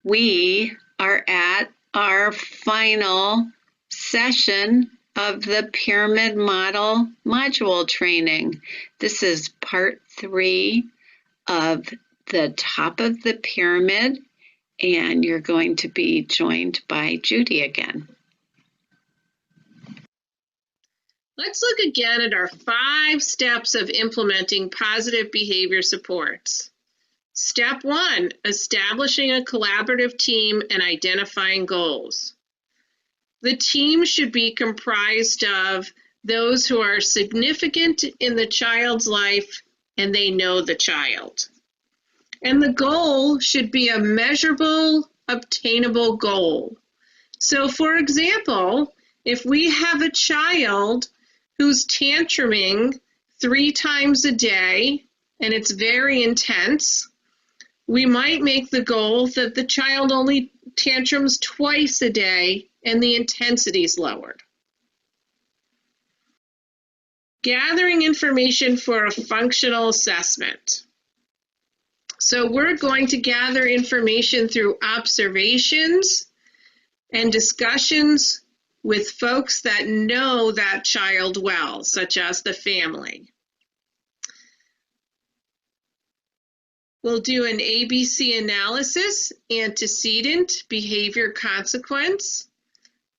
We are at our final session of the pyramid model module training. This is part 3 of the top of the pyramid, and you're going to be joined by Judy again. Let's look again at our 5 steps of implementing positive behavior supports. Step 1, establishing a collaborative team and identifying goals. The team should be comprised of those who are significant in the child's life and they know the child. And the goal should be a measurable, obtainable goal. So for example, if we have a child who's tantruming 3 times a day and it's very intense, we might make the goal that the child only tantrums twice a day and the intensity is lowered. Gathering information for a functional assessment. So we're going to gather information through observations and discussions with folks that know that child well, such as the family. We'll do an ABC analysis, antecedent, behavior, consequence.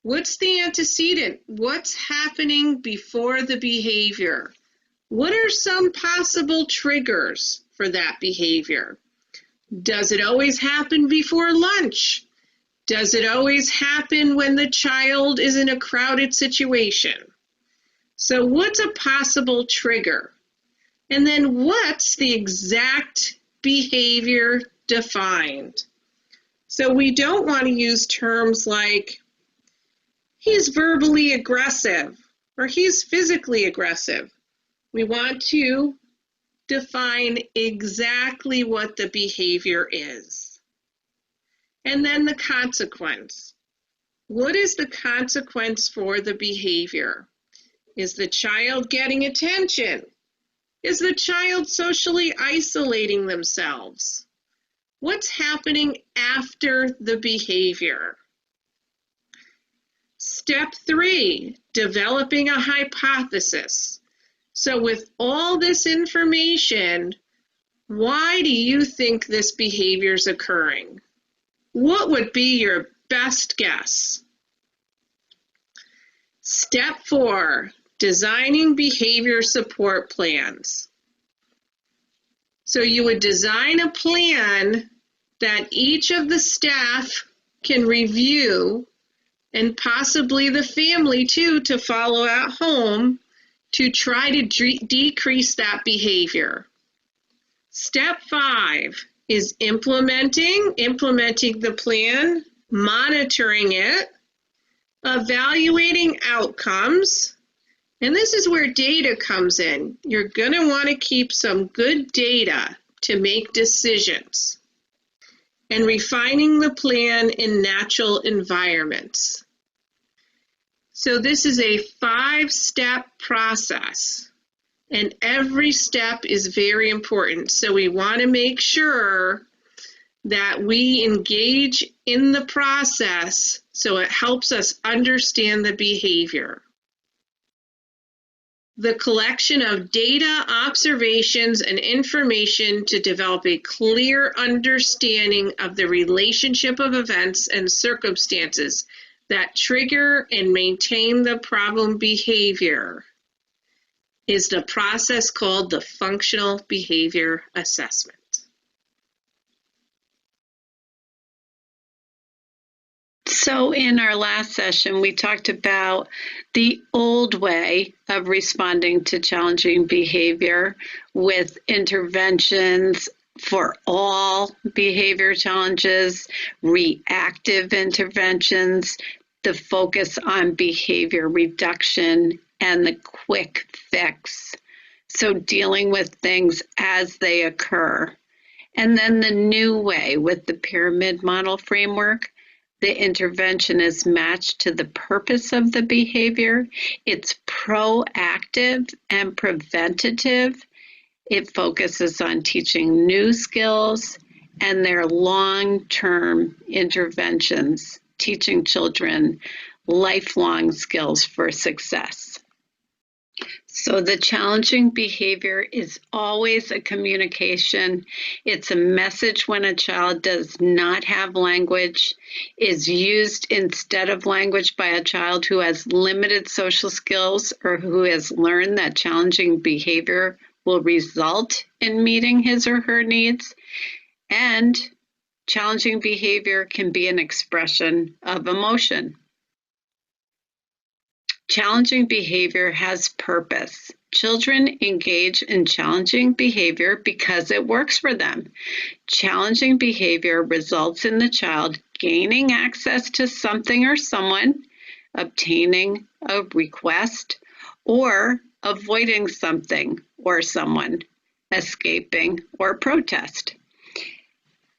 What's the antecedent? What's happening before the behavior? What are some possible triggers for that behavior? Does it always happen before lunch? Does it always happen when the child is in a crowded situation? So what's a possible trigger? And then what's the exact behavior defined? So we don't want to use terms like he's verbally aggressive or he's physically aggressive. We want to define exactly what the behavior is. And then the consequence. What is the consequence for the behavior? Is the child getting attention? Is the child socially isolating themselves? What's happening after the behavior? Step 3, developing a hypothesis. So with all this information, why do you think this behavior is occurring? What would be your best guess? Step 4, designing behavior support plans. So you would design a plan that each of the staff can review, and possibly the family too, to follow at home to try to decrease that behavior. Step 5 is implementing the plan, monitoring it, evaluating outcomes, and this is where data comes in. You're going to want to keep some good data to make decisions, and refining the plan in natural environments. So this is a 5-step process, and every step is very important. So we want to make sure that we engage in the process so it helps us understand the behavior. The collection of data, observations, and information to develop a clear understanding of the relationship of events and circumstances that trigger and maintain the problem behavior is the process called the functional behavior assessment. So in our last session, we talked about the old way of responding to challenging behavior with interventions for all behavior challenges, reactive interventions, the focus on behavior reduction, and the quick fix. So dealing with things as they occur. And then the new way with the pyramid model framework, the intervention is matched to the purpose of the behavior. It's proactive and preventative. It focuses on teaching new skills and their long-term interventions, teaching children lifelong skills for success. So the challenging behavior is always a communication. It's a message when a child does not have language, is used instead of language by a child who has limited social skills or who has learned that challenging behavior will result in meeting his or her needs. And challenging behavior can be an expression of emotion. Challenging behavior has purpose. Children engage in challenging behavior because it works for them. Challenging behavior results in the child gaining access to something or someone, obtaining a request, or avoiding something or someone, escaping or protest.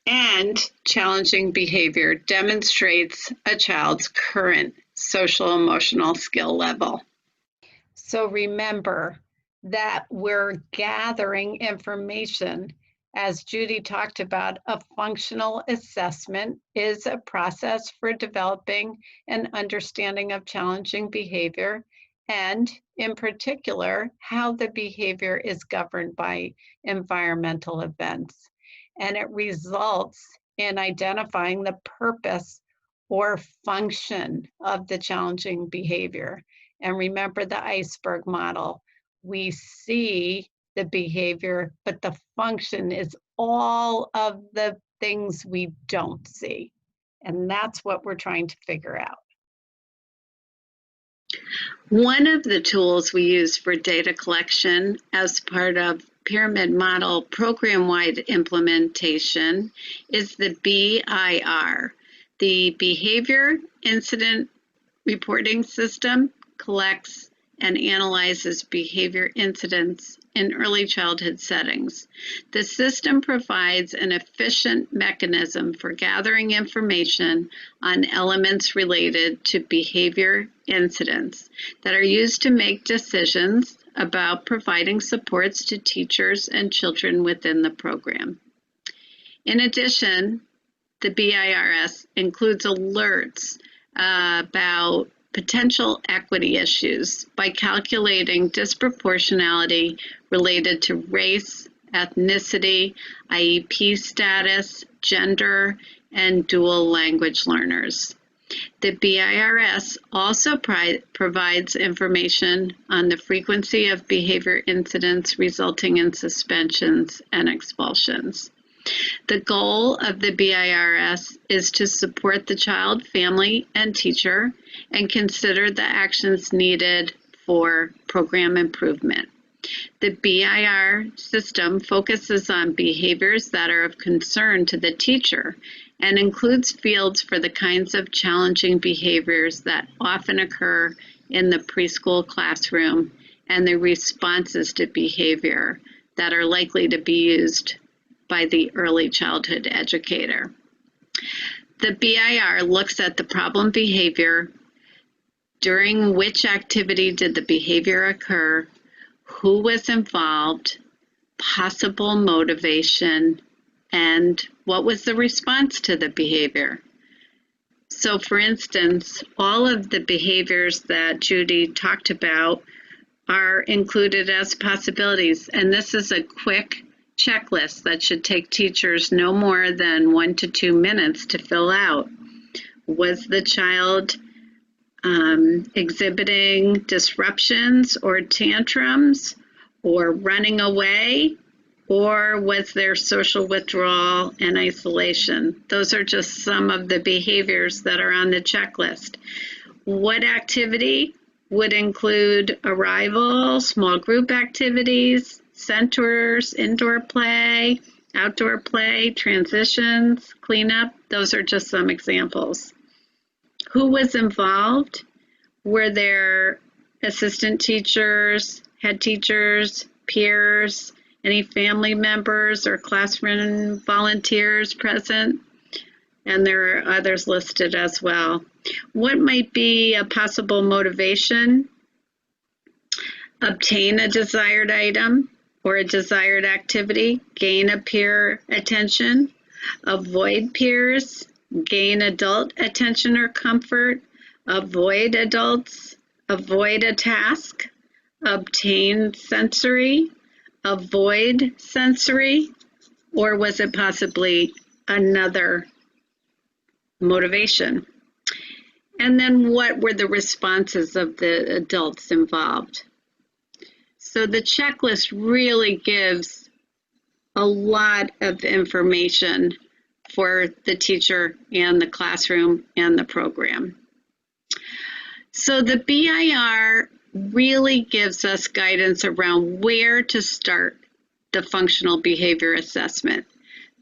And challenging behavior demonstrates a child's current social emotional skill level. So remember that we're gathering information. As Judy talked about, a functional assessment is a process for developing an understanding of challenging behavior, and in particular, how the behavior is governed by environmental events. And it results in identifying the purpose or function of the challenging behavior. And remember the iceberg model. We see the behavior, but the function is all of the things we don't see. And that's what we're trying to figure out. One of the tools we use for data collection as part of pyramid model program-wide implementation is the BIR. The Behavior Incident Reporting System collects and analyzes behavior incidents in early childhood settings. The system provides an efficient mechanism for gathering information on elements related to behavior incidents that are used to make decisions about providing supports to teachers and children within the program. In addition, the BIRS includes alerts about potential equity issues by calculating disproportionality related to race, ethnicity, IEP status, gender, and dual language learners. The BIRS also provides information on the frequency of behavior incidents resulting in suspensions and expulsions. The goal of the BIRS is to support the child, family, and teacher and consider the actions needed for program improvement. The BIR system focuses on behaviors that are of concern to the teacher and includes fields for the kinds of challenging behaviors that often occur in the preschool classroom and the responses to behavior that are likely to be used by the early childhood educator. The BIR looks at the problem behavior, during which activity did the behavior occur, who was involved, possible motivation, and what was the response to the behavior. So for instance, all of the behaviors that Judy talked about are included as possibilities, and this is a quick checklist that should take teachers no more than 1 to 2 minutes to fill out. Was the child exhibiting disruptions or tantrums or running away, or was there social withdrawal and isolation? Those are just some of the behaviors that are on the checklist. What activity would include arrival, small group activities, centers, indoor play, outdoor play, transitions, cleanup? Those are just some examples. Who was involved? Were there assistant teachers, head teachers, peers, any family members or classroom volunteers present? And there are others listed as well. What might be a possible motivation? Obtain a desired item or a desired activity, gain a peer attention, avoid peers, gain adult attention or comfort, avoid adults, avoid a task, obtain sensory, avoid sensory, or was it possibly another motivation? And then what were the responses of the adults involved? So the checklist really gives a lot of information for the teacher and the classroom and the program. So the BIR really gives us guidance around where to start the functional behavior assessment.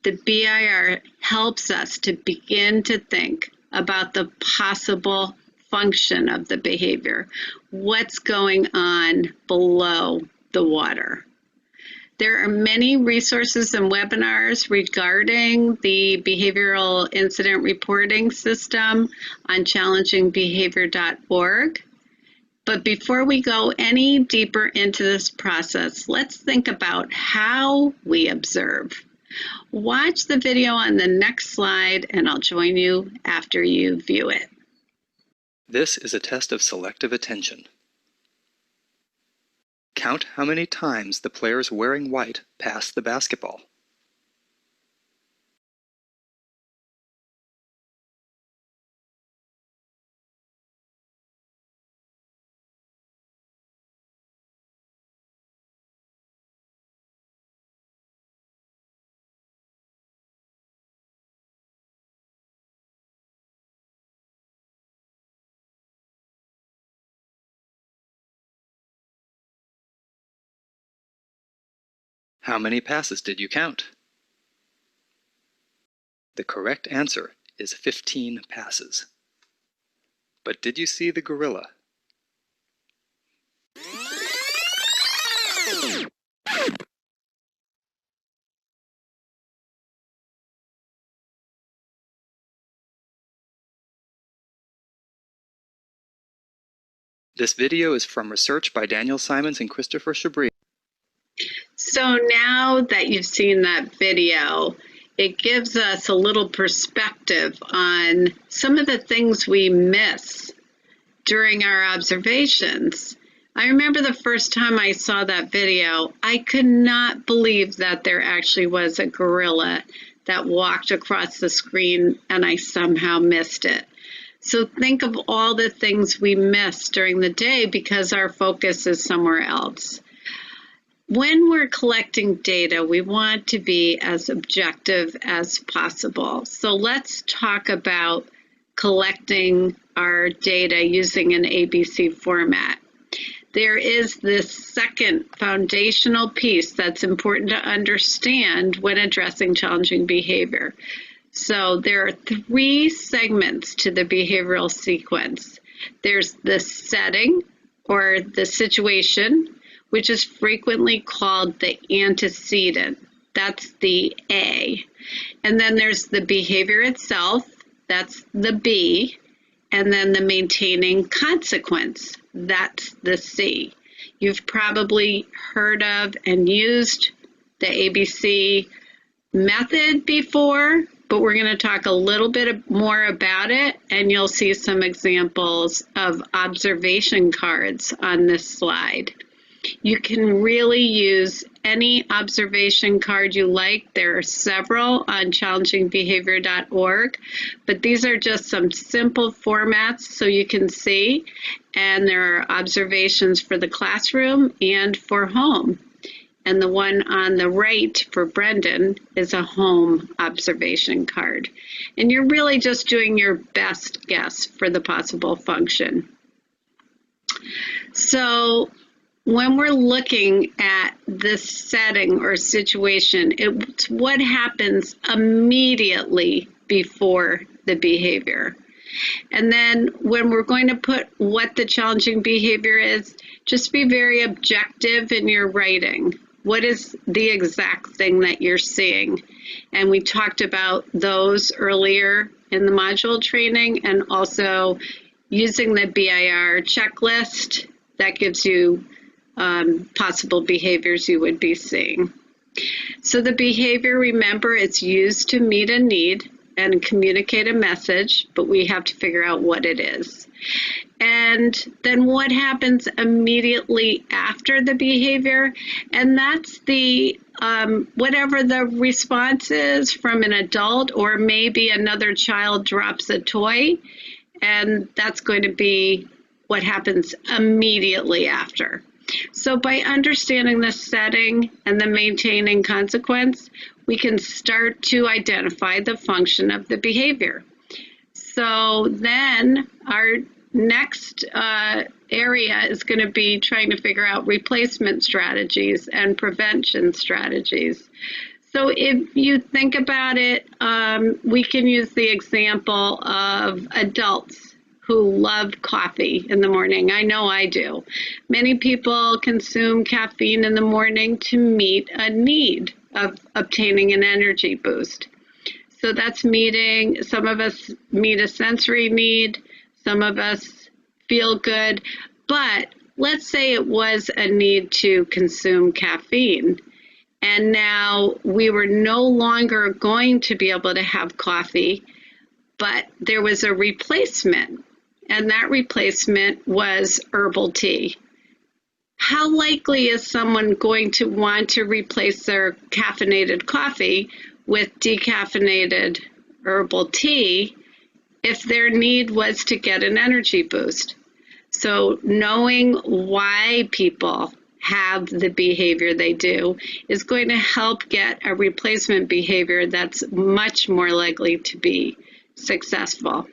The BIR helps us to begin to think about the possible function of the behavior, what's going on below the water. There are many resources and webinars regarding the behavioral incident reporting system on challengingbehavior.org. But before we go any deeper into this process, let's think about how we observe. Watch the video on the next slide, and I'll join you after you view it. This is a test of selective attention. Count how many times the players wearing white pass the basketball. How many passes did you count? The correct answer is 15 passes. But did you see the gorilla? This video is from research by Daniel Simons and Christopher Chabris. So now that you've seen that video, it gives us a little perspective on some of the things we miss during our observations. I remember the first time I saw that video, I could not believe that there actually was a gorilla that walked across the screen and I somehow missed it. So think of all the things we miss during the day because our focus is somewhere else. When we're collecting data, we want to be as objective as possible. So let's talk about collecting our data using an ABC format. There is this second foundational piece that's important to understand when addressing challenging behavior. So there are 3 segments to the behavioral sequence. There's the setting or the situation, which is frequently called the antecedent. That's the A. And then there's the behavior itself, that's the B. And then the maintaining consequence, that's the C. You've probably heard of and used the ABC method before, but we're going to talk a little bit more about it, and you'll see some examples of observation cards on this slide. You can really use any observation card you like. There are several on challengingbehavior.org, but these are just some simple formats so you can see, and there are observations for the classroom and for home. And the one on the right for Brendan is a home observation card. And you're really just doing your best guess for the possible function. So when we're looking at this setting or situation, it's what happens immediately before the behavior. And then when we're going to put what the challenging behavior is, just be very objective in your writing. What is the exact thing that you're seeing? And we talked about those earlier in the module training, and also using the BIR checklist that gives you possible behaviors you would be seeing. So the behavior, remember, it's used to meet a need and communicate a message, but we have to figure out what it is. And then what happens immediately after the behavior? And that's the whatever the response is from an adult, or maybe another child drops a toy, and that's going to be what happens immediately after. So by understanding the setting and the maintaining consequence, we can start to identify the function of the behavior. So then our next area is going to be trying to figure out replacement strategies and prevention strategies. So if you think about it, we can use the example of adults who love coffee in the morning. I know I do. Many people consume caffeine in the morning to meet a need of obtaining an energy boost. So that's meeting, some of us meet a sensory need, some of us feel good, but let's say it was a need to consume caffeine, and now we were no longer going to be able to have coffee, but there was a replacement, and that replacement was herbal tea. How likely is someone going to want to replace their caffeinated coffee with decaffeinated herbal tea if their need was to get an energy boost? So knowing why people have the behavior they do is going to help get a replacement behavior that's much more likely to be successful.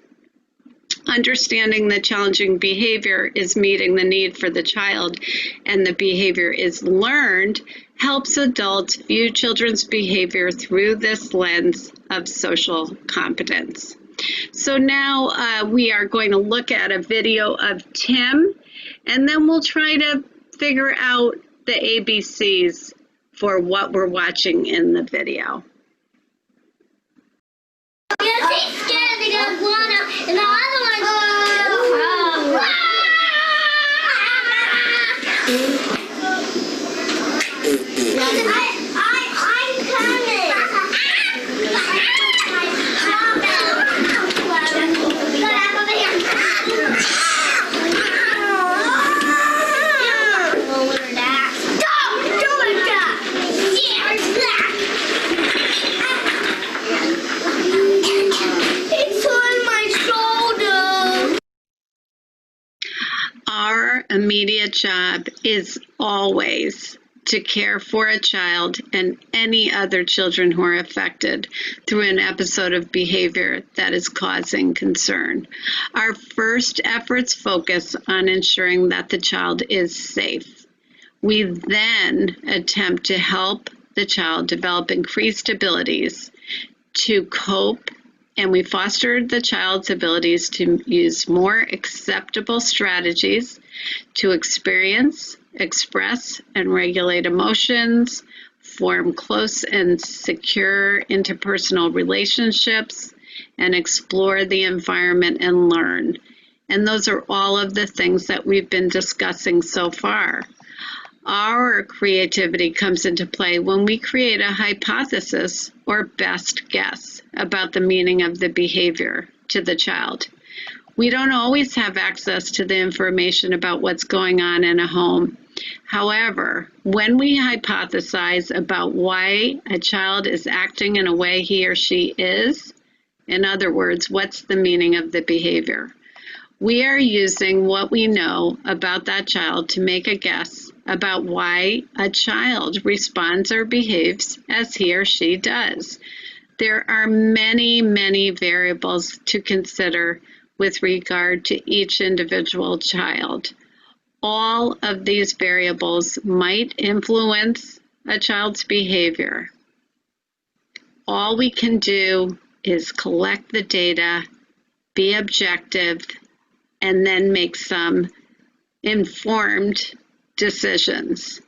Understanding the challenging behavior is meeting the need for the child, and the behavior is learned, helps adults view children's behavior through this lens of social competence. So now we are going to look at a video of Tim, and then we'll try to figure out the ABCs for what we're watching in the video. She's scared because one and the other one's I'm coming. Our immediate job is always to care for a child and any other children who are affected through an episode of behavior that is causing concern. Our first efforts focus on ensuring that the child is safe. We then attempt to help the child develop increased abilities to cope, and we foster the child's abilities to use more acceptable strategies to experience, express, and regulate emotions, form close and secure interpersonal relationships, and explore the environment and learn. And those are all of the things that we've been discussing so far. Our creativity comes into play when we create a hypothesis or best guess about the meaning of the behavior to the child. We don't always have access to the information about what's going on in a home. However, when we hypothesize about why a child is acting in a way he or she is, in other words, what's the meaning of the behavior, we are using what we know about that child to make a guess about why a child responds or behaves as he or she does. There are many, many variables to consider with regard to each individual child. All of these variables might influence a child's behavior. All we can do is collect the data, be objective, and then make some informed decisions.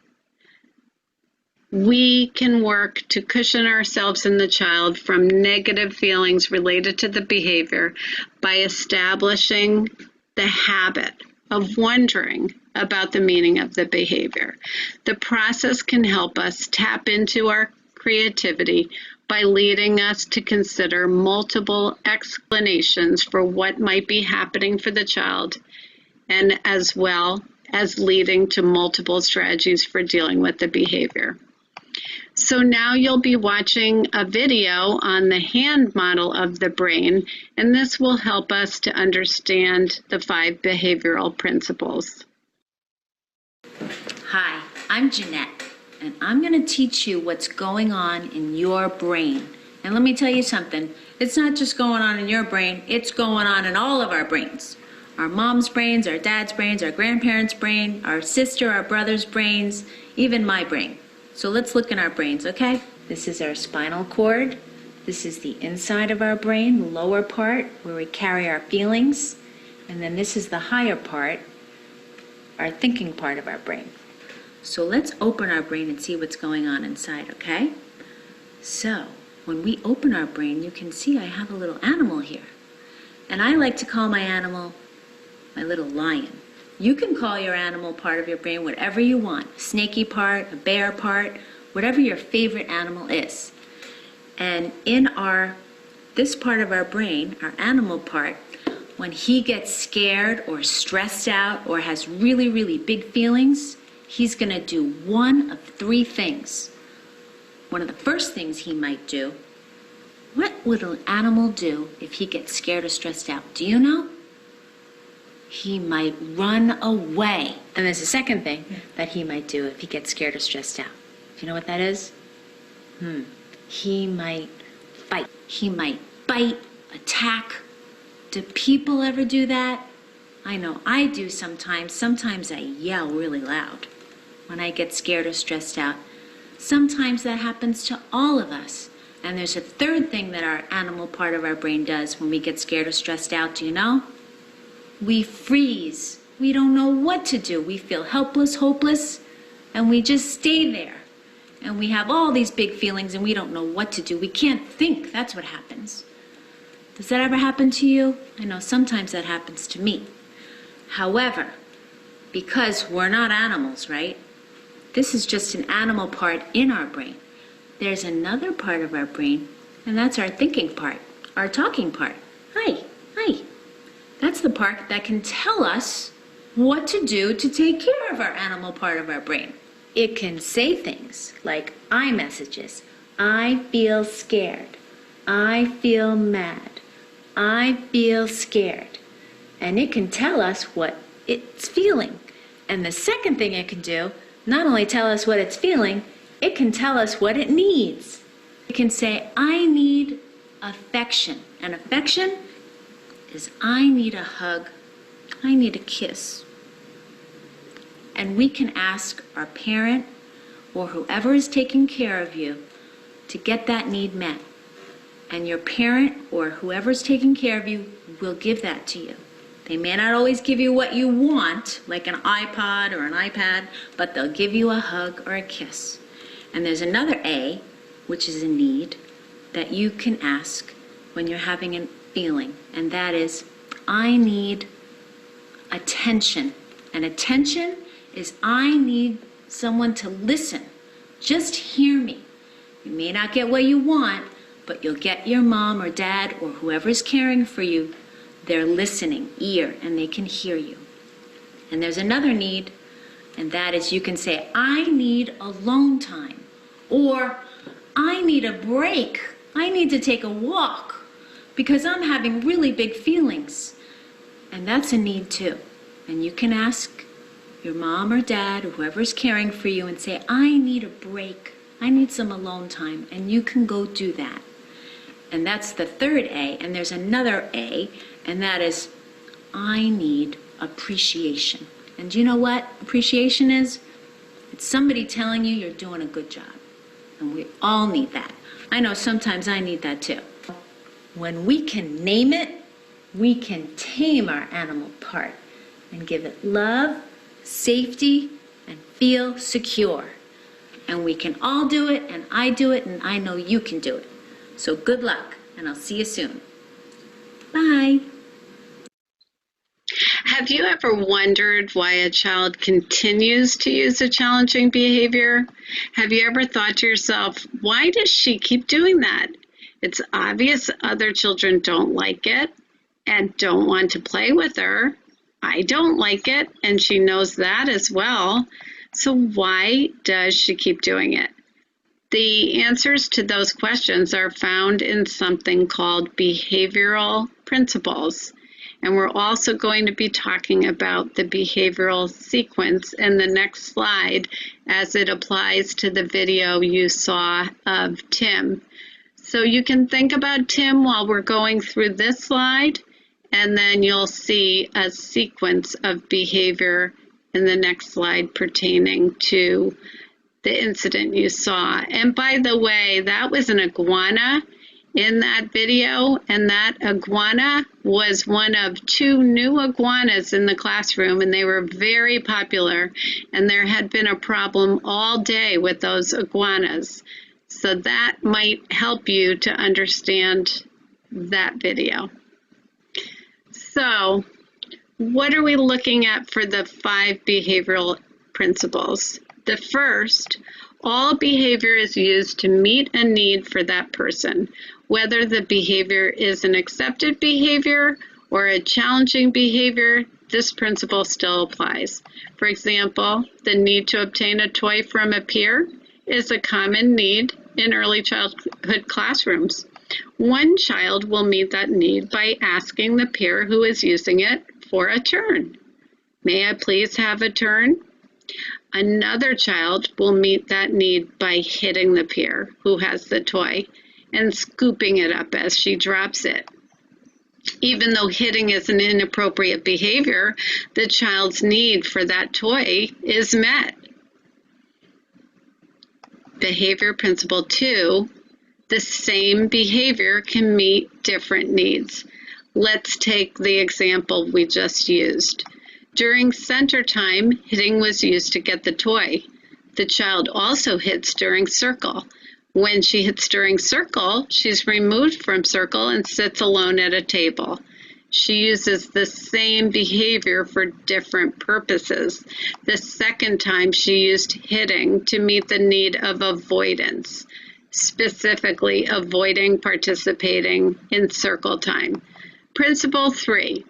We can work to cushion ourselves and the child from negative feelings related to the behavior by establishing the habit of wondering about the meaning of the behavior. The process can help us tap into our creativity by leading us to consider multiple explanations for what might be happening for the child, and as well as leading to multiple strategies for dealing with the behavior. So now you'll be watching a video on the hand model of the brain, and this will help us to understand the 5 behavioral principles. Hi, I'm Jeanette, and I'm going to teach you what's going on in your brain. And let me tell you something, it's not just going on in your brain, it's going on in all of our brains. Our mom's brains, our dad's brains, our grandparents' brain, our sister, our brother's brains, even my brain. So let's look in our brains, okay? This is our spinal cord. This is the inside of our brain, the lower part, where we carry our feelings. And then this is the higher part, our thinking part of our brain. So let's open our brain and see what's going on inside, okay? So when we open our brain, you can see I have a little animal here. And I like to call my animal my little lion. You can call your animal part of your brain whatever you want. A snaky part, a bear part, whatever your favorite animal is. And in this part of our brain, our animal part, when he gets scared or stressed out or has really, really big feelings, he's going to do one of 3 things. One of the first things he might do, what would an animal do if he gets scared or stressed out? Do you know? He might run away. And there's a second thing that he might do if he gets scared or stressed out. Do you know what that is? He might fight. He might bite, attack. Do people ever do that? I know I do sometimes. Sometimes I yell really loud when I get scared or stressed out. Sometimes that happens to all of us. And there's a third thing that our animal part of our brain does when we get scared or stressed out. Do you know? We freeze. We don't know what to do. We feel helpless, hopeless, and we just stay there. And we have all these big feelings and we don't know what to do. We can't think. That's what happens. Does that ever happen to you? I know sometimes that happens to me. However, because we're not animals, right? This is just an animal part in our brain. There's another part of our brain, and that's our thinking part, our talking part. Hi. That's the part that can tell us what to do to take care of our animal part of our brain. It can say things like I messages. I feel scared. I feel mad. I feel scared. And it can tell us what it's feeling. And the second thing it can do, not only tell us what it's feeling, it can tell us what it needs. It can say, I need affection. And affection is I need a hug. I need a kiss. And we can ask our parent or whoever is taking care of you to get that need met. And your parent or whoever's taking care of you will give that to you. They may not always give you what you want, like an iPod or an iPad, but they'll give you a hug or a kiss. And there's another A, which is a need, that you can ask when you're having a feeling, and that is, I need attention. And attention is I need someone to listen. Just hear me. You may not get what you want, but you'll get your mom or dad or whoever's caring for you. They're listening, ear, and they can hear you. And there's another need, and that is you can say, I need alone time, or I need a break. I need to take a walk because I'm having really big feelings. And that's a need too. And you can ask your mom or dad or whoever's caring for you and say, I need a break. I need some alone time. And you can go do that. And that's the third A. And there's another A, and that is, I need appreciation. And do you know what appreciation is? It's somebody telling you you're doing a good job. And we all need that. I know sometimes I need that too. When we can name it, we can tame our animal part and give it love, safety, and feel secure. And we can all do it, and I do it, and I know you can do it. So good luck, and I'll see you soon. Bye. Have you ever wondered why a child continues to use a challenging behavior? Have you ever thought to yourself, why does she keep doing that? It's obvious other children don't like it and don't want to play with her. I don't like it, and she knows that as well. So why does she keep doing it? The answers to those questions are found in something called behavioral principles. And we're also going to be talking about the behavioral sequence in the next slide as it applies to the video you saw of Tim. So you can think about Tim while we're going through this slide, and then you'll see a sequence of behavior in the next slide pertaining to the incident you saw. And by the way, that was an iguana in that video, and that iguana was one of 2 new iguanas in the classroom, and they were very popular, and there had been a problem all day with those iguanas. So that might help you to understand that video. So what are we looking at for the 5 behavioral principles? The first, all behavior is used to meet a need for that person, whether the behavior is an accepted behavior or a challenging behavior. This principle still applies. For example, the need to obtain a toy from a peer is a common need in early childhood classrooms. One child will meet that need by asking the peer who is using it for a turn. May I please have a turn? Another child will meet that need by hitting the peer who has the toy and scooping it up as she drops it. Even though hitting is an inappropriate behavior, the child's need for that toy is met. Behavior principle 2, the same behavior can meet different needs. Let's take the example we just used. During center time, hitting was used to get the toy. The child also hits during circle. When she hits during circle, she's removed from circle and sits alone at a table. She uses the same behavior for different purposes. The second time, she used hitting to meet the need of avoidance, specifically avoiding participating in circle time. Principle 3.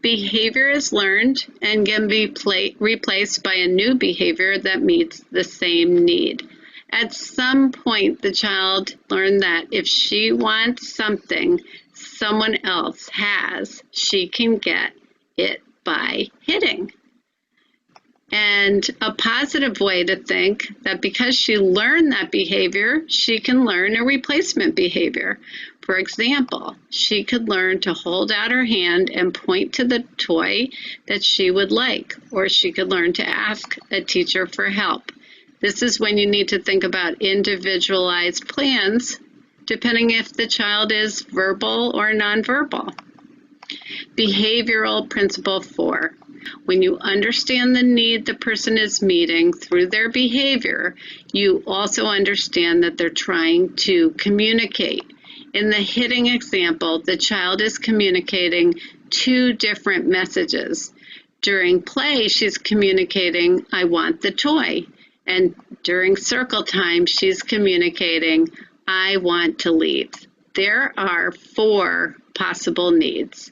Behavior is learned and can be replaced by a new behavior that meets the same need. At some point, the child learned that if she wants something someone else has, she can get it by hitting. And a positive way to think that because she learned that behavior, she can learn a replacement behavior. For example, she could learn to hold out her hand and point to the toy that she would like, or she could learn to ask a teacher for help. This is when you need to think about individualized plans, depending if the child is verbal or nonverbal. Behavioral principle 4. When you understand the need the person is meeting through their behavior, you also understand that they're trying to communicate. In the hitting example, the child is communicating 2 different messages. During play, she's communicating, I want the toy. And during circle time, she's communicating, I want to leave. There are 4 possible needs.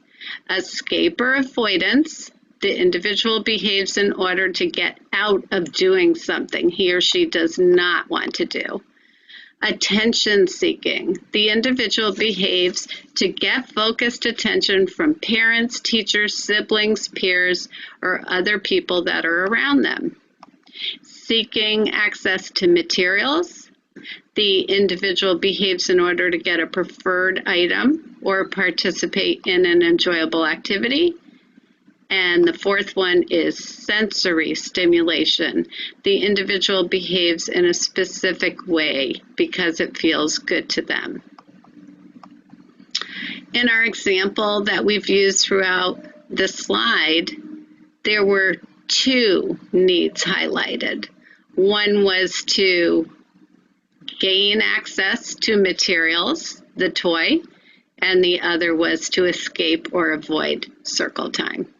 Escape or avoidance. The individual behaves in order to get out of doing something he or she does not want to do. Attention seeking. The individual behaves to get focused attention from parents, teachers, siblings, peers, or other people that are around them. Seeking access to materials. The individual behaves in order to get a preferred item or participate in an enjoyable activity. And the 4th one is sensory stimulation. The individual behaves in a specific way because it feels good to them. In our example that we've used throughout the slide, there were 2 needs highlighted. One was to gain access to materials, the toy, and the other was to escape or avoid circle time.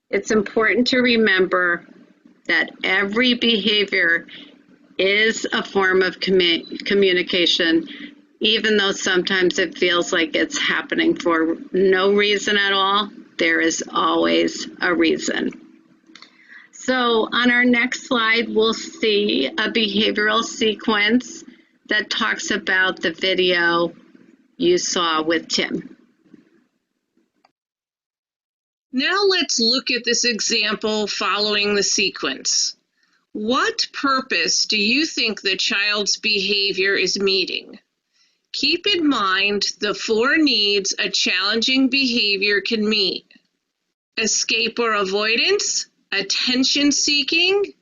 It's important to remember that every behavior is a form of communication, even though sometimes it feels like it's happening for no reason at all. There is always a reason. So on our next slide, we'll see a behavioral sequence that talks about the video you saw with Tim. Now let's look at this example following the sequence. What purpose do you think the child's behavior is meeting? Keep in mind the 4 needs a challenging behavior can meet: escape or avoidance, attention seeking,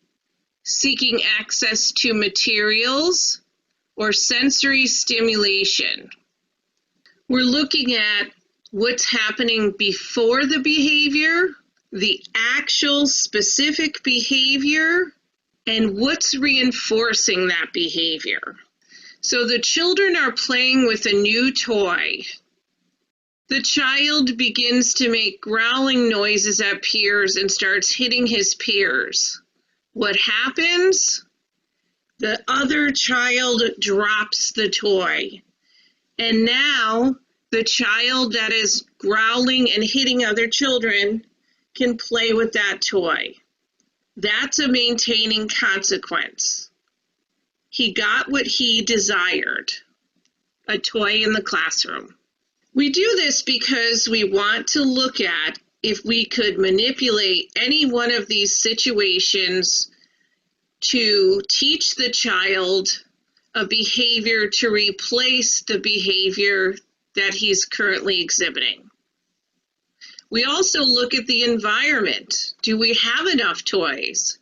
seeking access to materials, or sensory stimulation. We're looking at what's happening before the behavior, the actual specific behavior, and what's reinforcing that behavior. So the children are playing with a new toy. The child begins to make growling noises at peers and starts hitting his peers. What happens? The other child drops the toy. And now the child that is growling and hitting other children can play with that toy. That's a maintaining consequence. He got what he desired, a toy in the classroom. We do this because we want to look at if we could manipulate any one of these situations to teach the child a behavior to replace the behavior that he's currently exhibiting. We also look at the environment. Do we have enough toys?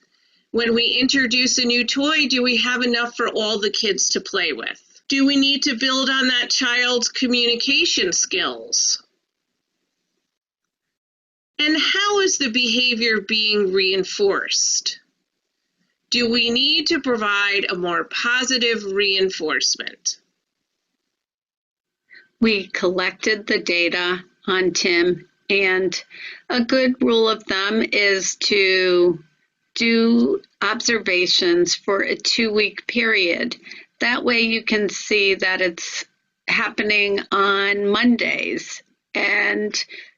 When we introduce a new toy, do we have enough for all the kids to play with? Do we need to build on that child's communication skills? And how is the behavior being reinforced? Do we need to provide a more positive reinforcement? We collected the data on Tim, and a good rule of thumb is to do observations for a 2-week period. That way you can see that it's happening on Mondays and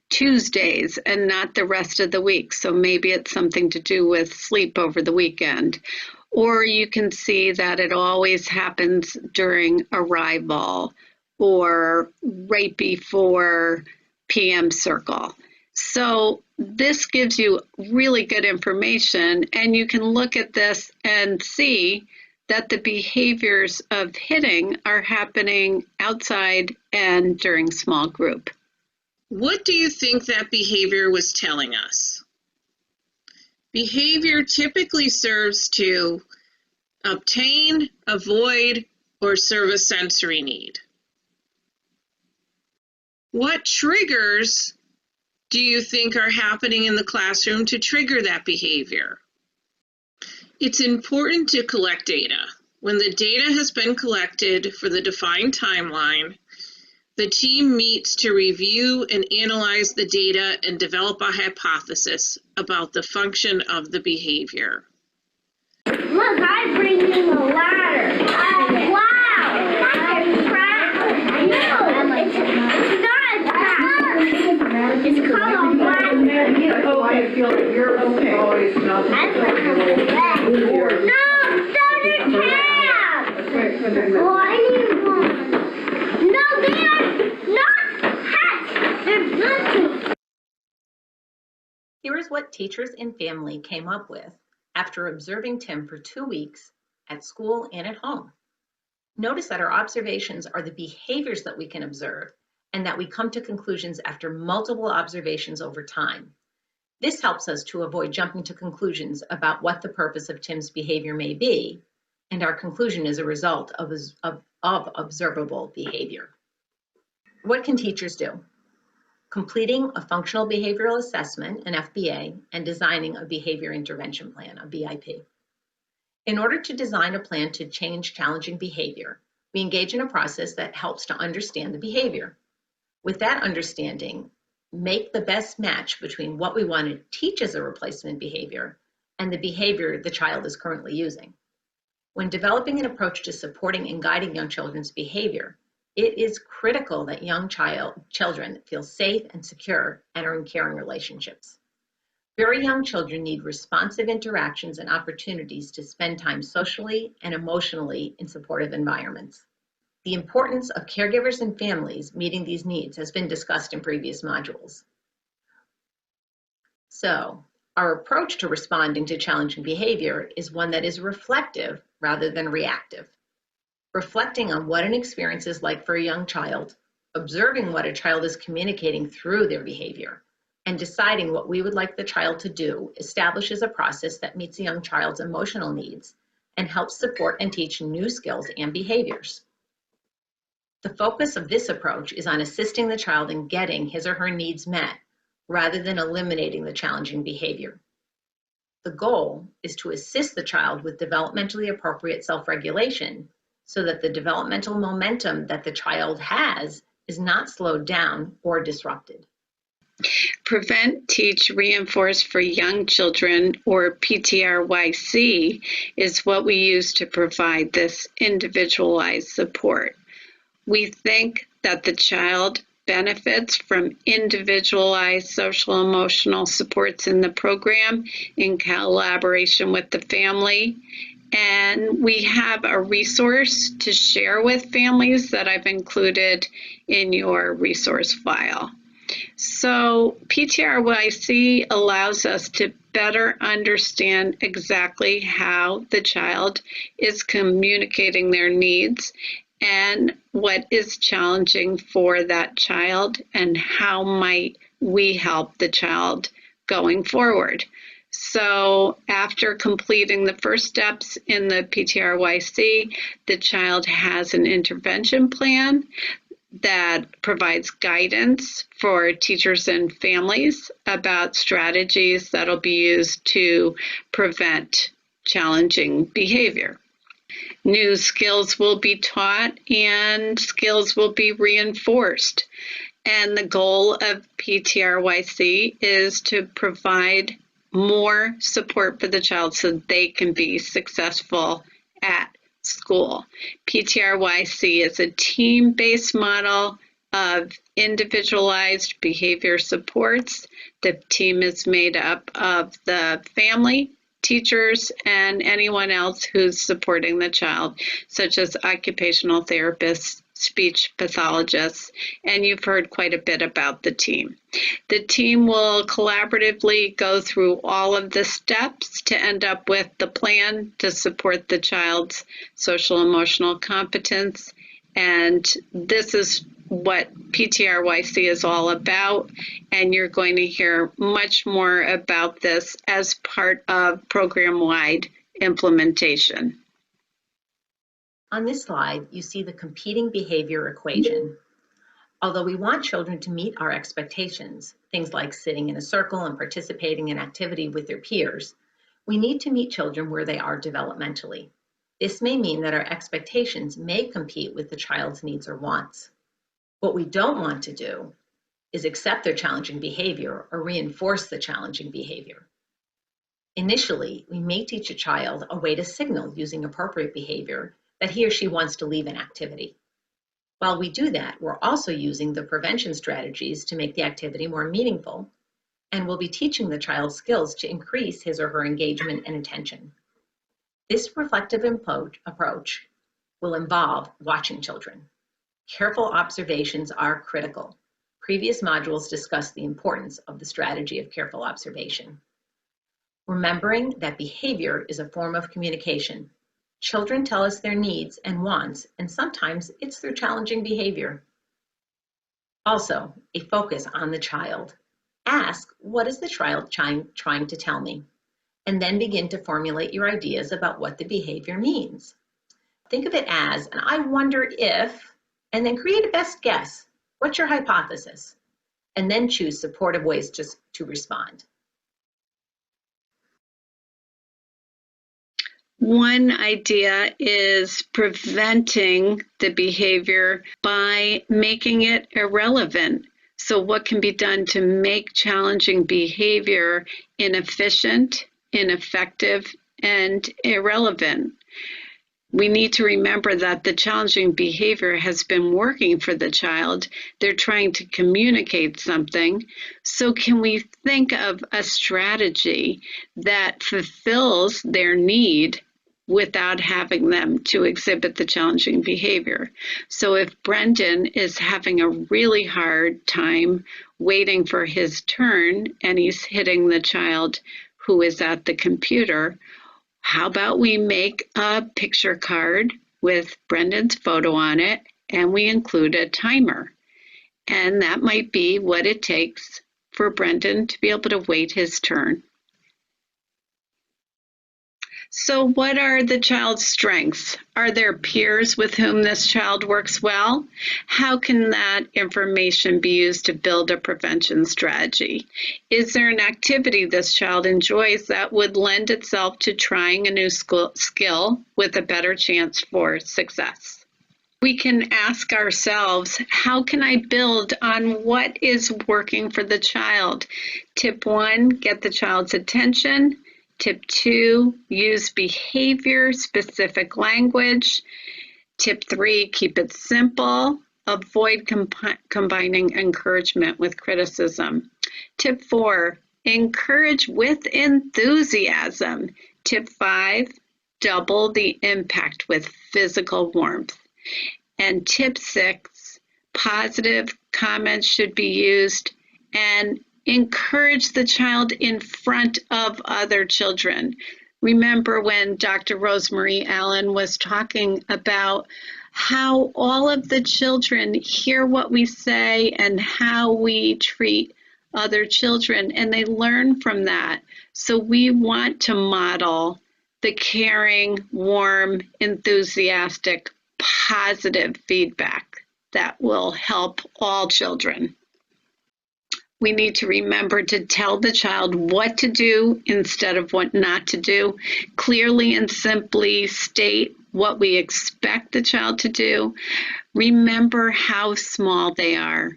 Tuesdays and not the rest of the week. So maybe it's something to do with sleep over the weekend. Or you can see that it always happens during arrival or right before PM circle. So this gives you really good information, and you can look at this and see that the behaviors of hitting are happening outside and during small group. What do you think that behavior was telling us? Behavior typically serves to obtain, avoid, or serve a sensory need. What triggers do you think are happening in the classroom to trigger that behavior? It's important to collect data. When the data has been collected for the defined timeline, the team meets to review and analyze the data and develop a hypothesis about the function of the behavior. Look, I bring you a ladder. Wow! That's a trap. No, it's not a trap. It's called a ladder. Oh, I feel that you're okay. Oh, it's not. No, don't trap. Oh, I need one. No, they are not hats. They're nothing. Here is what teachers and family came up with after observing Tim for 2 weeks at school and at home. Notice that our observations are the behaviors that we can observe and that we come to conclusions after multiple observations over time. This helps us to avoid jumping to conclusions about what the purpose of Tim's behavior may be, and our conclusion is a result of observable behavior. What can teachers do? Completing a functional behavioral assessment, an FBA, and designing a behavior intervention plan, a BIP. In order to design a plan to change challenging behavior, we engage in a process that helps to understand the behavior. With that understanding, make the best match between what we want to teach as a replacement behavior and the behavior the child is currently using. When developing an approach to supporting and guiding young children's behavior, it is critical that young children feel safe and secure entering caring relationships. Very young children need responsive interactions and opportunities to spend time socially and emotionally in supportive environments. The importance of caregivers and families meeting these needs has been discussed in previous modules. So, our approach to responding to challenging behavior is one that is reflective rather than reactive. Reflecting on what an experience is like for a young child, observing what a child is communicating through their behavior, and deciding what we would like the child to do establishes a process that meets a young child's emotional needs and helps support and teach new skills and behaviors. The focus of this approach is on assisting the child in getting his or her needs met rather than eliminating the challenging behavior. The goal is to assist the child with developmentally appropriate self-regulation so that the developmental momentum that the child has is not slowed down or disrupted. Prevent, Teach, Reinforce for Young Children, or PTRYC, is what we use to provide this individualized support. We think that the child benefits from individualized social emotional supports in the program in collaboration with the family. And we have a resource to share with families that I've included in your resource file. So PTRYC allows us to better understand exactly how the child is communicating their needs and what is challenging for that child and how might we help the child going forward. So after completing the first steps in the PTRYC, the child has an intervention plan that provides guidance for teachers and families about strategies that'll be used to prevent challenging behavior. New skills will be taught and skills will be reinforced. And the goal of PTRYC is to provide more support for the child so they can be successful at school. PTRYC is a team-based model of individualized behavior supports. The team is made up of the family, teachers, and anyone else who's supporting the child, such as occupational therapists, speech pathologists, and you've heard quite a bit about the team. The team will collaboratively go through all of the steps to end up with the plan to support the child's social emotional competence, and this is what PTRYC is all about, and you're going to hear much more about this as part of program-wide implementation. On this slide, you see the competing behavior equation. Although we want children to meet our expectations, things like sitting in a circle and participating in activity with their peers, we need to meet children where they are developmentally. This may mean that our expectations may compete with the child's needs or wants. What we don't want to do is accept their challenging behavior or reinforce the challenging behavior. Initially, we may teach a child a way to signal using appropriate behavior that he or she wants to leave an activity. While we do that, we're also using the prevention strategies to make the activity more meaningful, and we'll be teaching the child skills to increase his or her engagement and attention. This reflective approach will involve watching children. Careful observations are critical. Previous modules discussed the importance of the strategy of careful observation. Remembering that behavior is a form of communication. Children tell us their needs and wants, and sometimes it's through challenging behavior. Also, a focus on the child. Ask, what is the child trying to tell me? And then begin to formulate your ideas about what the behavior means. Think of it as, and I wonder if, and then create a best guess. What's your hypothesis? And then choose supportive ways to respond. One idea is preventing the behavior by making it irrelevant. So what can be done to make challenging behavior inefficient, ineffective, and irrelevant? We need to remember that the challenging behavior has been working for the child. They're trying to communicate something. So can we think of a strategy that fulfills their need without having them to exhibit the challenging behavior? So if Brendan is having a really hard time waiting for his turn and he's hitting the child who is at the computer, how about we make a picture card with Brendan's photo on it and we include a timer? And that might be what it takes for Brendan to be able to wait his turn. So what are the child's strengths? Are there peers with whom this child works well? How can that information be used to build a prevention strategy? Is there an activity this child enjoys that would lend itself to trying a new skill with a better chance for success? We can ask ourselves, how can I build on what is working for the child? Tip 1, get the child's attention. Tip 2, use behavior-specific language. Tip 3, keep it simple. Avoid combining encouragement with criticism. Tip 4, encourage with enthusiasm. Tip 5, double the impact with physical warmth. And tip 6, positive comments should be used, and encourage the child in front of other children. Remember when Dr. Rosemary Allen was talking about how all of the children hear what we say and how we treat other children, and they learn from that. So we want to model the caring, warm, enthusiastic, positive feedback that will help all children. We need to remember to tell the child what to do instead of what not to do. Clearly and simply state what we expect the child to do. Remember how small they are.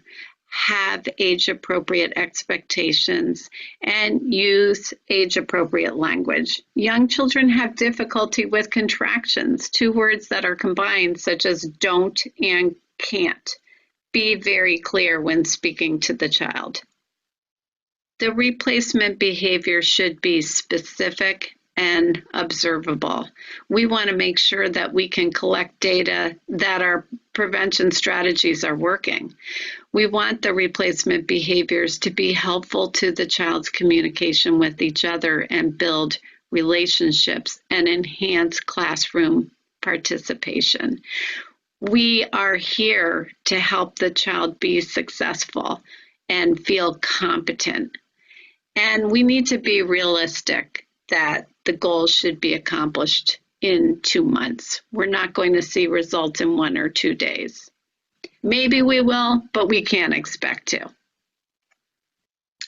Have age-appropriate expectations and use age-appropriate language. Young children have difficulty with contractions, 2 words that are combined, such as don't and can't. Be very clear when speaking to the child. The replacement behavior should be specific and observable. We want to make sure that we can collect data that our prevention strategies are working. We want the replacement behaviors to be helpful to the child's communication with each other and build relationships and enhance classroom participation. We are here to help the child be successful and feel competent. And we need to be realistic that the goals should be accomplished in 2 months. We're not going to see results in 1 or 2 days. Maybe we will, but we can't expect to.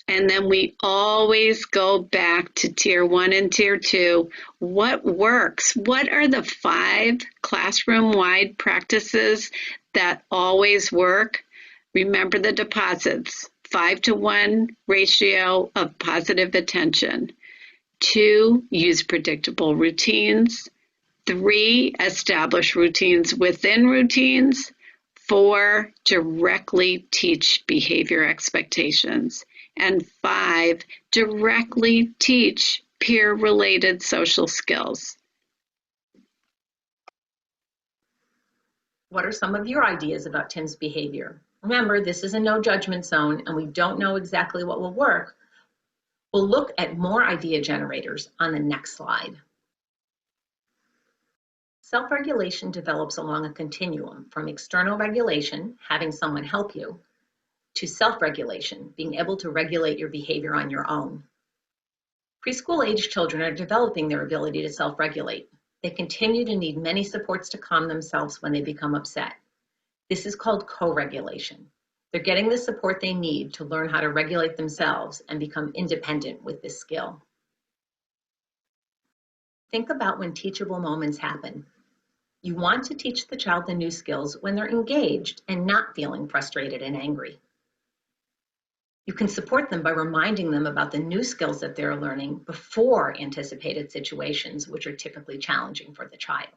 And then we always go back to Tier 1 and Tier 2. What works? What are the 5 classroom-wide practices that always work? Remember the deposits. 5-to-1 ratio of positive attention. 2, use predictable routines. 3, establish routines within routines. 4, directly teach behavior expectations. And 5, directly teach peer-related social skills. What are some of your ideas about Tim's behavior? Remember, this is a no judgment zone and we don't know exactly what will work. We'll look at more idea generators on the next slide. Self-regulation develops along a continuum from external regulation, having someone help you, to self-regulation, being able to regulate your behavior on your own. Preschool-age children are developing their ability to self-regulate. They continue to need many supports to calm themselves when they become upset. This is called co-regulation. They're getting the support they need to learn how to regulate themselves and become independent with this skill. Think about when teachable moments happen. You want to teach the child the new skills when they're engaged and not feeling frustrated and angry. You can support them by reminding them about the new skills that they're learning before anticipated situations, which are typically challenging for the child.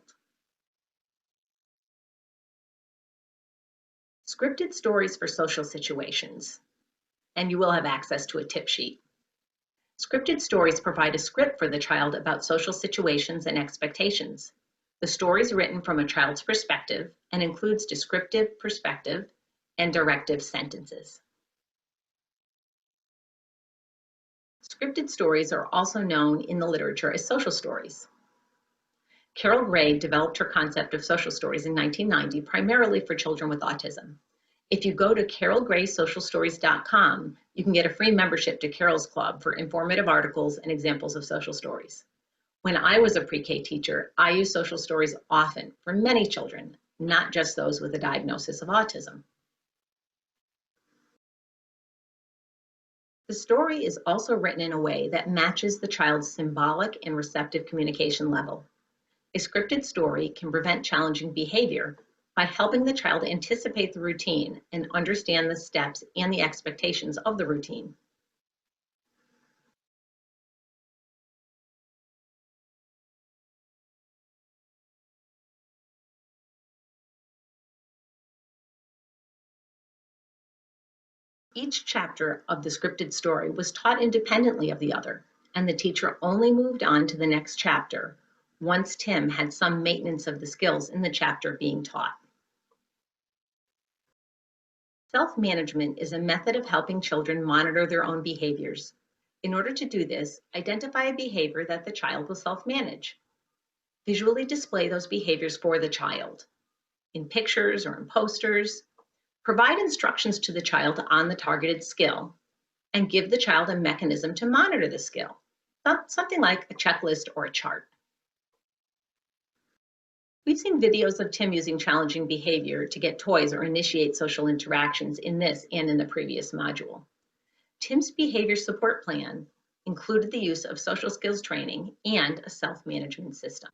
Scripted stories for social situations, and you will have access to a tip sheet. Scripted stories provide a script for the child about social situations and expectations. The story is written from a child's perspective and includes descriptive, perspective, and directive sentences. Scripted stories are also known in the literature as social stories. Carol Gray developed her concept of social stories in 1990, primarily for children with autism. If you go to carolgraysocialstories.com, you can get a free membership to Carol's Club for informative articles and examples of social stories. When I was a pre-K teacher, I used social stories often for many children, not just those with a diagnosis of autism. The story is also written in a way that matches the child's symbolic and receptive communication level. A scripted story can prevent challenging behavior by helping the child anticipate the routine and understand the steps and the expectations of the routine. Each chapter of the scripted story was taught independently of the other, and the teacher only moved on to the next chapter once Tim had some maintenance of the skills in the chapter being taught. Self-management is a method of helping children monitor their own behaviors. In order to do this, identify a behavior that the child will self-manage. Visually display those behaviors for the child in pictures or in posters. Provide instructions to the child on the targeted skill and give the child a mechanism to monitor the skill, something like a checklist or a chart. We've seen videos of Tim using challenging behavior to get toys or initiate social interactions in this and in the previous module. Tim's behavior support plan included the use of social skills training and a self-management system.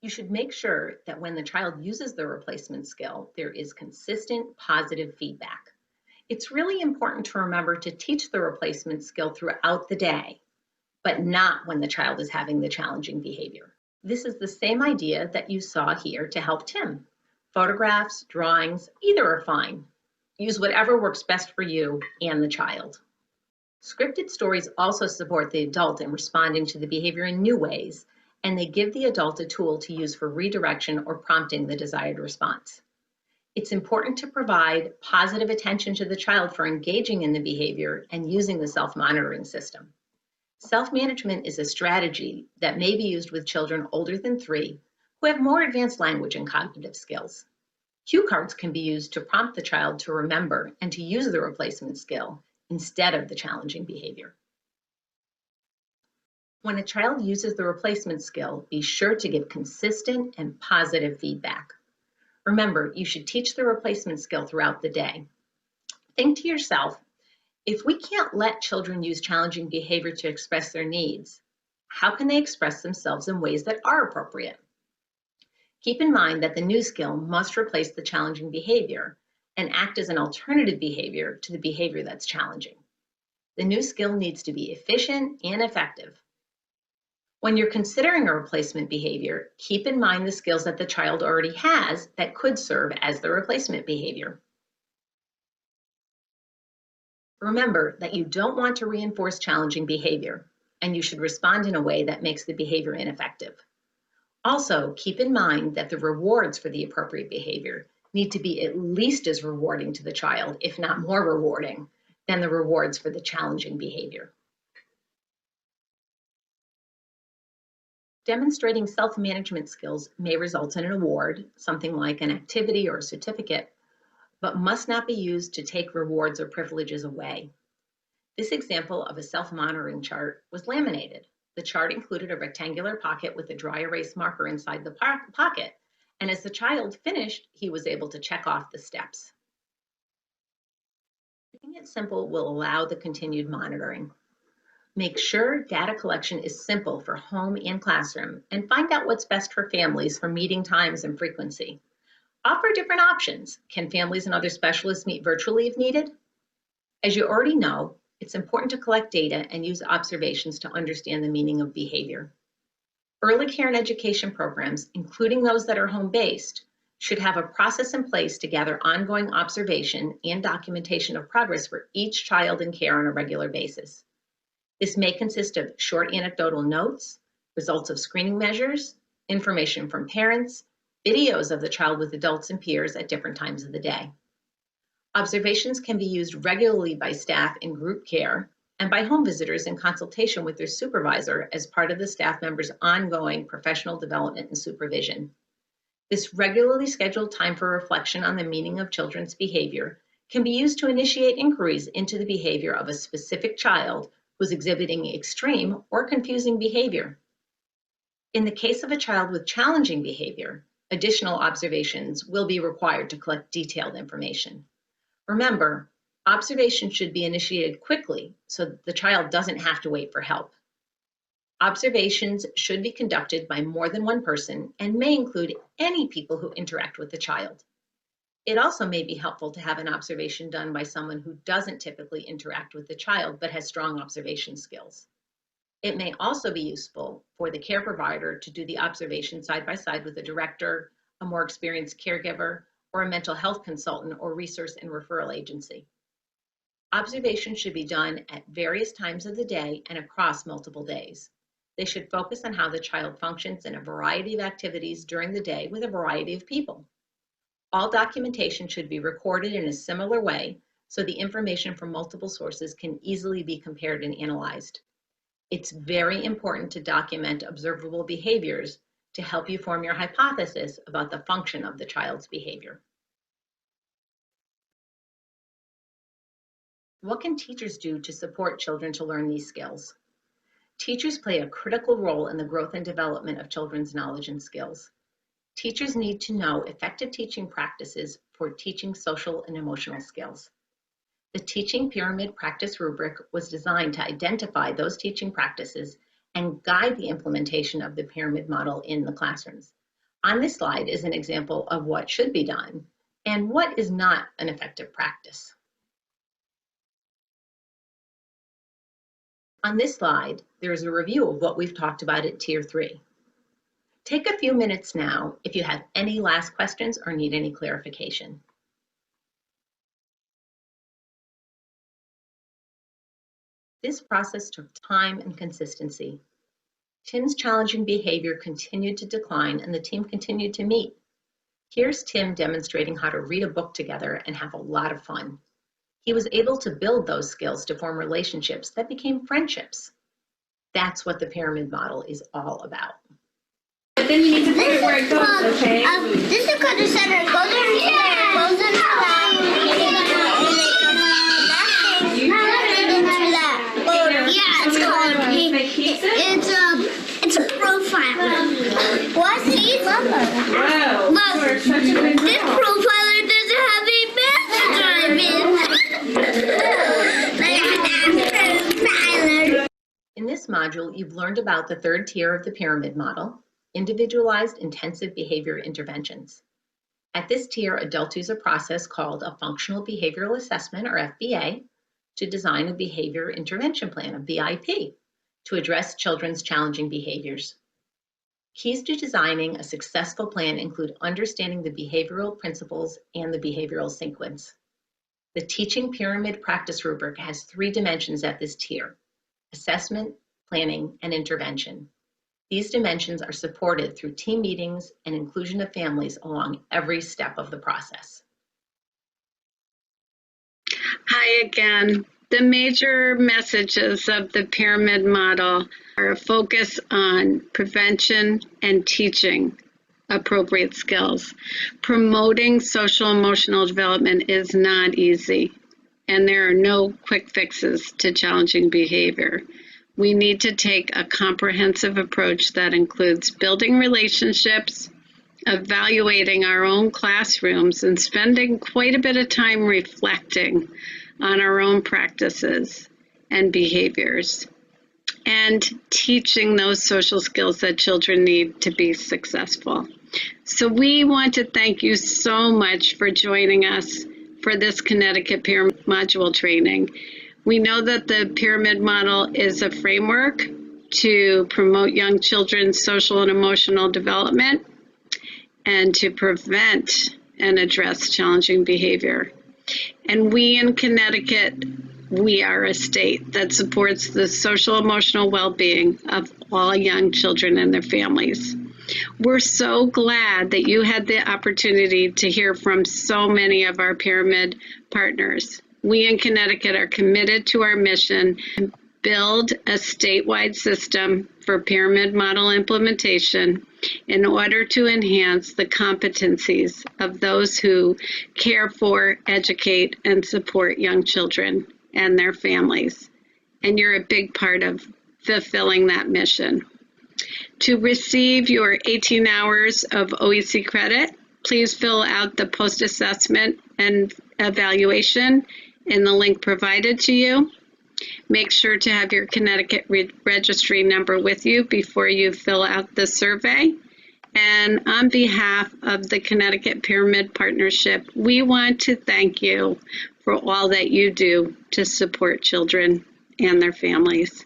You should make sure that when the child uses the replacement skill, there is consistent positive feedback. It's really important to remember to teach the replacement skill throughout the day, but not when the child is having the challenging behavior. This is the same idea that you saw here to help Tim. Photographs, drawings, either are fine. Use whatever works best for you and the child. Scripted stories also support the adult in responding to the behavior in new ways, and they give the adult a tool to use for redirection or prompting the desired response. It's important to provide positive attention to the child for engaging in the behavior and using the self-monitoring system. Self-management is a strategy that may be used with children older than 3 who have more advanced language and cognitive skills. Cue cards can be used to prompt the child to remember and to use the replacement skill instead of the challenging behavior. When a child uses the replacement skill, be sure to give consistent and positive feedback. Remember, you should teach the replacement skill throughout the day. Think to yourself, if we can't let children use challenging behavior to express their needs, how can they express themselves in ways that are appropriate? Keep in mind that the new skill must replace the challenging behavior and act as an alternative behavior to the behavior that's challenging. The new skill needs to be efficient and effective. When you're considering a replacement behavior, keep in mind the skills that the child already has that could serve as the replacement behavior. Remember that you don't want to reinforce challenging behavior, and you should respond in a way that makes the behavior ineffective. Also, keep in mind that the rewards for the appropriate behavior need to be at least as rewarding to the child, if not more rewarding, than the rewards for the challenging behavior. Demonstrating self-management skills may result in an award, something like an activity or a certificate, but must not be used to take rewards or privileges away. This example of a self-monitoring chart was laminated. The chart included a rectangular pocket with a dry erase marker inside the pocket, and as the child finished, he was able to check off the steps. Keeping it simple will allow the continued monitoring. Make sure data collection is simple for home and classroom, and find out what's best for families for meeting times and frequency. Offer different options. Can families and other specialists meet virtually if needed? As you already know, it's important to collect data and use observations to understand the meaning of behavior. Early care and education programs, including those that are home-based, should have a process in place to gather ongoing observation and documentation of progress for each child in care on a regular basis. This may consist of short anecdotal notes, results of screening measures, information from parents, videos of the child with adults and peers at different times of the day. Observations can be used regularly by staff in group care and by home visitors in consultation with their supervisor as part of the staff member's ongoing professional development and supervision. This regularly scheduled time for reflection on the meaning of children's behavior can be used to initiate inquiries into the behavior of a specific child who's exhibiting extreme or confusing behavior. In the case of a child with challenging behavior, additional observations will be required to collect detailed information. Remember, observation should be initiated quickly so that the child doesn't have to wait for help. Observations should be conducted by more than one person and may include any people who interact with the child. It also may be helpful to have an observation done by someone who doesn't typically interact with the child but has strong observation skills. It may also be useful for the care provider to do the observation side by side with a director, a more experienced caregiver, or a mental health consultant or resource and referral agency. Observations should be done at various times of the day and across multiple days. They should focus on how the child functions in a variety of activities during the day with a variety of people. All documentation should be recorded in a similar way so the information from multiple sources can easily be compared and analyzed. It's very important to document observable behaviors to help you form your hypothesis about the function of the child's behavior. What can teachers do to support children to learn these skills? Teachers play a critical role in the growth and development of children's knowledge and skills. Teachers need to know effective teaching practices for teaching social and emotional skills. The Teaching Pyramid Practice Rubric was designed to identify those teaching practices and guide the implementation of the pyramid model in the classrooms. On this slide is an example of what should be done and what is not an effective practice. On this slide, there is a review of what we've talked about at Tier 3. Take a few minutes now if you have any last questions or need any clarification. This process took time and consistency. Tim's challenging behavior continued to decline and the team continued to meet. Here's Tim demonstrating how to read a book together and have a lot of fun. He was able to build those skills to form relationships that became friendships. That's what the pyramid model is all about. But then you need to put it where it goes, okay? This is called the center. It goes into there, it goes into that, yeah, it's called, it's a profiler. What? Wow. Look, this profiler doesn't have a math drive-in. In this module, you've learned about the third tier of the pyramid model, individualized intensive behavior interventions. At this tier, adults use a process called a functional behavioral assessment, or FBA, to design a behavior intervention plan, a BIP, to address children's challenging behaviors. Keys to designing a successful plan include understanding the behavioral principles and the behavioral sequence. The Teaching Pyramid Practice Rubric has 3 dimensions at this tier: assessment, planning, and intervention. These dimensions are supported through team meetings and inclusion of families along every step of the process. Hi again. The major messages of the pyramid model are a focus on prevention and teaching appropriate skills. Promoting social emotional development is not easy, and there are no quick fixes to challenging behavior. We need to take a comprehensive approach that includes building relationships, evaluating our own classrooms, and spending quite a bit of time reflecting on our own practices and behaviors, and teaching those social skills that children need to be successful. So we want to thank you so much for joining us for this Connecticut Pyramid module training. We know that the pyramid model is a framework to promote young children's social and emotional development and to prevent and address challenging behavior. And we in Connecticut, we are a state that supports the social emotional well-being of all young children and their families. We're so glad that you had the opportunity to hear from so many of our pyramid partners. We in Connecticut are committed to our mission to build a statewide system for pyramid model implementation in order to enhance the competencies of those who care for, educate, and support young children and their families. And you're a big part of fulfilling that mission. To receive your 18 hours of OEC credit, please fill out the post-assessment and evaluation in the link provided to you. Make sure to have your Connecticut registry number with you before you fill out the survey. And on behalf of the Connecticut Pyramid Partnership, we want to thank you for all that you do to support children and their families.